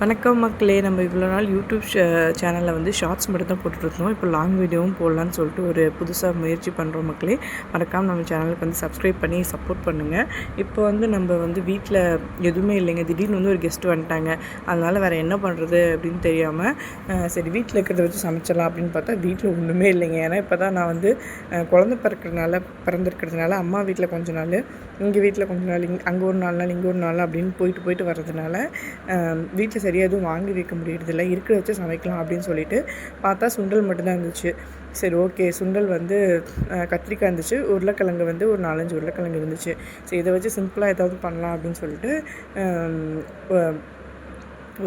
வணக்கம் மக்களே. நம்ம இவ்வளோ நாள் யூடியூப் சேனலில் வந்து ஷார்ட்ஸ் மட்டும் தான் போட்டுட்ருந்தோம். இப்போ லாங் வீடியோவும் போடலான்னு சொல்லிட்டு ஒரு புதுசாக முயற்சி பண்ணுறோம் மக்களே. மறக்காமல் நம்ம சேனலுக்கு வந்து சப்ஸ்கிரைப் பண்ணி சப்போர்ட் பண்ணுங்கள். இப்போ வந்து நம்ம வந்து வீட்டில் எதுவுமே இல்லைங்க. திடீர்னு வந்து ஒரு கெஸ்ட்டு வந்துட்டாங்க. அதனால் வேறு என்ன பண்ணுறது அப்படின்னு தெரியாமல் சரி வீட்டில் இருக்கிறத வச்சு சமைச்சிடலாம் அப்படின்னு பார்த்தா வீட்டில் ஒன்றுமே இல்லைங்க. ஏன்னா இப்போ தான் நான் வந்து குழந்தை பிறந்திருக்கிறதுனால அம்மா வீட்டில் கொஞ்ச நாள், இங்கே வீட்டில் கொஞ்ச நாள், அங்கே ஒரு 4 நாள், இங்கே ஒரு 4 நாள் அப்படின்னு போயிட்டு வர்றதுனால வீட்டில் சரியாக எதுவும் வாங்கி வைக்க முடியறதில்ல. இருக்கிற வச்சு சமைக்கலாம் அப்படின்னு சொல்லிட்டு பார்த்தா சுண்டல் மட்டும்தான் இருந்துச்சு. சரி ஓகே, சுண்டல் வந்து கத்திரிக்காய் இருந்துச்சு, உருளைக்கிழங்கு வந்து ஒரு 4-5 உருளைக்கிழங்கு இருந்துச்சு. சரி இதை வச்சு சிம்பிளாக ஏதாவது பண்ணலாம் அப்படின்னு சொல்லிட்டு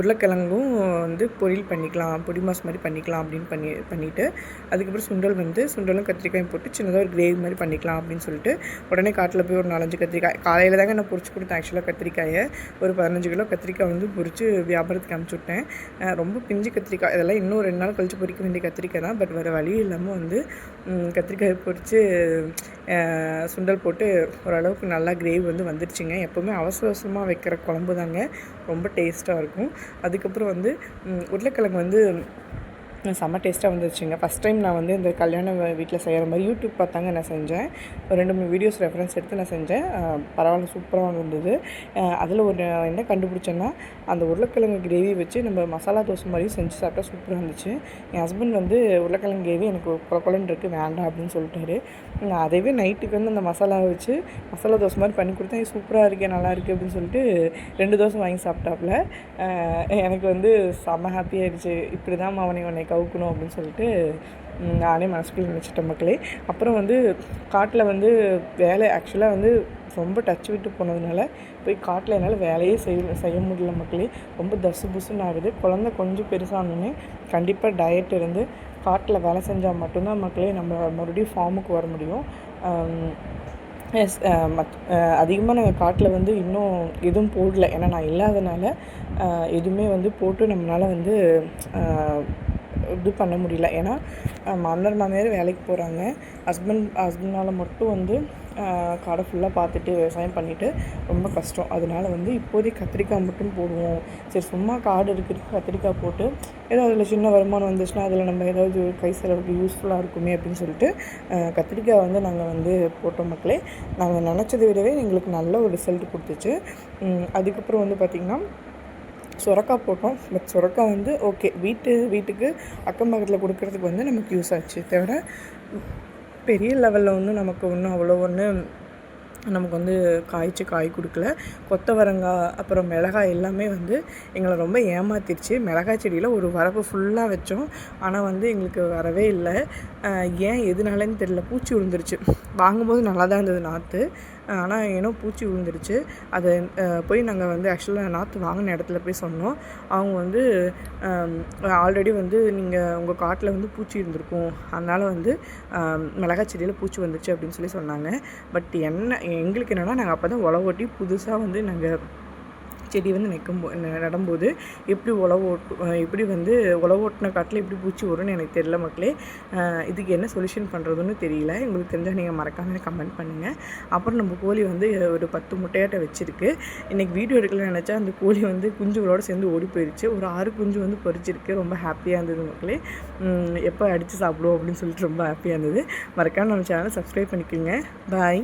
உருளைக்கிழங்கும் வந்து பொரியல் பண்ணிக்கலாம், பொடி மாஸ் மாதிரி பண்ணிக்கலாம் அப்படின்னு பண்ணிவிட்டு அதுக்கப்புறம் சுண்டலும் கத்திரிக்காயும் போட்டு சின்னதாக ஒரு கிரேவி மாதிரி பண்ணிக்கலாம் அப்படின்னு சொல்லிட்டு உடனே காட்டில் போய் ஒரு 4-5 கத்திரிக்காய் காலையில் தாங்க நான் பொரிச்சு கொடுத்தேன். ஆக்சுவலாக கத்திரிக்காயை ஒரு 15 கிலோ கத்திரிக்காய் வந்து பொரித்து வியாபாரத்துக்கு அனுப்பிச்சி விட்டேன். ரொம்ப பிஞ்சு கத்திரிக்காய், இதெல்லாம் இன்னும் 2 நாள் கழித்து பொரிக்க வேண்டிய கத்திரிக்காய் தான். பட் வேறு வழி இல்லாமல் வந்து கத்திரிக்காயை பொரித்து சுண்டல் போட்டு ஓரளவுக்கு நல்லா கிரேவி வந்து வந்துடுச்சுங்க. எப்போவுமே அவசரமாக வைக்கிற குழம்பு தாங்க ரொம்ப டேஸ்ட்டாக இருக்கும். அதுக்கப்புறம் வந்து உருளைக்கிழங்கு வந்து செம்ம டேஸ்ட்டாக வந்துருச்சுங்க. ஃபஸ்ட் டைம் நான் வந்து இந்த கல்யாண வீட்டில் செய்கிற மாதிரி யூடியூப் பார்த்தாங்க நான் செஞ்சேன். ஒரு 2-3 வீடியோஸ் ரெஃபரன்ஸ் எடுத்து நான் செஞ்சேன். பரவாயில்ல, சூப்பராக இருந்தது. அதில் ஒரு என்ன கண்டுபிடிச்சேன்னா, அந்த உருளைக்கிழங்கு கிரேவி வச்சு நம்ம மசாலா தோசை மாதிரியும் செஞ்சு சாப்பிட்டா சூப்பராக இருந்துச்சு. என் ஹஸ்பண்ட் வந்து உருளைக்கிழங்கு கிரேவி எனக்கு கொலன்னு இருக்குது, வேண்டாம் அப்படின்னு சொல்லிட்டாரு. நான் அதேவே நைட்டுக்கு வந்து அந்த மசாலாவை வச்சு மசாலா தோசை மாதிரி பண்ணி கொடுத்தேன். சூப்பராக இருக்கே, நல்லா இருக்குது அப்படின்னு சொல்லிட்டு 2 தோசை வாங்கி சாப்பிட்டாப்புல. எனக்கு வந்து செம்ம ஹாப்பியாகிடுச்சு. இப்படி தான் உன்னை கவுக்கணும் அப்படின்னு சொல்லிட்டு நானே மனசுக்குள்ளே நினச்சிட்டேன் மக்களே. அப்புறம் வந்து காட்டில் வந்து வேலை ஆக்சுவலாக வந்து ரொம்ப டச் விட்டு போனதுனால போய் காட்டில் என்னால் வேலையே செய்ய முடியல மக்களே. ரொம்ப தசு புசுன்னு ஆகுது. குழந்தை கொஞ்சம் பெருசானோடனே கண்டிப்பாக டயட் இருந்து காட்டில் வேலை செஞ்சால் மட்டும்தான் மக்களே நம்ம மறுபடியும் ஃபார்முக்கு வர முடியும். அதிகமாக நாங்கள் காட்டில் வந்து இன்னும் எதுவும் போடல. ஏன்னா நான் இல்லாதனால எதுவுமே வந்து போட்டு நம்மளால் வந்து இது பண்ண முடியல. ஏன்னா மாமியார் வேலைக்கு போகிறாங்க. ஹஸ்பண்டால் மட்டும் வந்து காடை ஃபுல்லாக பார்த்துட்டு விவசாயம் பண்ணிவிட்டு ரொம்ப கஷ்டம். அதனால் வந்து இப்போதைக்கு கத்திரிக்காய் மட்டும் போடுவோம். சரி சும்மா காடு இருக்கிறதுக்கு கத்திரிக்காய் போட்டு ஏதோ அதில் சின்ன வருமானம் வந்துச்சுன்னா அதில் நம்ம ஏதாவது கை செலவுக்கு யூஸ்ஃபுல்லாக இருக்குமே அப்படின்னு சொல்லிட்டு கத்திரிக்காய் வந்து நாங்கள் வந்து போட்டோம் மக்களே. நாங்கள் நினச்சதை விடவே எங்களுக்கு நல்ல ஒரு ரிசல்ட் கொடுத்துச்சு. அதுக்கப்புறம் வந்து பார்த்திங்கன்னா சுரக்காய் போட்டோம். பட் சுரக்காய் வந்து ஓகே, வீட்டுக்கு அக்கம் பக்கத்தில் கொடுக்கறதுக்கு வந்து நமக்கு யூஸ் ஆச்சு. தவிர பெரிய லெவலில் ஒன்றும் நமக்கு அவ்வளோ நமக்கு வந்து காய் கொடுக்கல. கொத்தவரங்காய் அப்புறம் மிளகாய் எல்லாமே வந்து எங்களை ரொம்ப ஏமாத்திடுச்சு. மிளகாய் செடியில் ஒரு வரப்பு ஃபுல்லாக வச்சோம். ஆனால் வந்து எங்களுக்கு வரவே இல்லை. ஏன் எதுனாலன்னு தெரியல. பூச்சி விழுந்துருச்சு. வாங்கும்போது நல்லா தான் இருந்தது நாற்று. ஆனால் ஏன்னோ பூச்சி விழுந்துருச்சு. அதை போய் நாங்கள் வந்து ஆக்சுவலாக நாற்று வாங்கின இடத்துல போய் சொன்னோம். அவங்க வந்து ஆல்ரெடி வந்து நீங்கள் உங்கள் காட்டில் வந்து பூச்சி இருந்திருக்கும், அதனால் வந்து மிளகாய் செடியில் பூச்சி வந்துருச்சு அப்படின்னு சொல்லி சொன்னாங்க. பட் எங்களுக்கு என்னென்னா, நாங்கள் அப்போ தான் உழவு ஓட்டி புதுசாக வந்து நாங்கள் செடி வந்து நடும்போது எப்படி வந்து உழவு ஓட்டின காட்டில் எப்படி பூச்சி வரும்னு எனக்கு தெரியல மக்களே. இதுக்கு என்ன சொல்யூஷன் பண்ணுறதுன்னு தெரியல. உங்களுக்கு தெரிஞ்சால் நீங்கள் மறக்காமல் கமெண்ட் பண்ணுங்கள். அப்புறம் நம்ம கோழி வந்து ஒரு 10 முட்டையாட்ட வச்சுருக்கு. இன்றைக்கி வீடியோ எடுக்கலாம்னு நினச்சா அந்த கோழி வந்து குஞ்சுகளோடு சேர்ந்து ஓடி போயிடுச்சு. ஒரு 6 குஞ்சு வந்து பொரிச்சிருக்கு. ரொம்ப ஹாப்பியாக இருந்தது மக்களே. எப்போ அடித்து சாப்பிடுவோம் அப்படின்னு சொல்லிட்டு ரொம்ப ஹாப்பியாக இருந்தது. மறக்காமல் நம்ம சேனலை சப்ஸ்கிரைப் பண்ணிக்கோங்க. பாய்.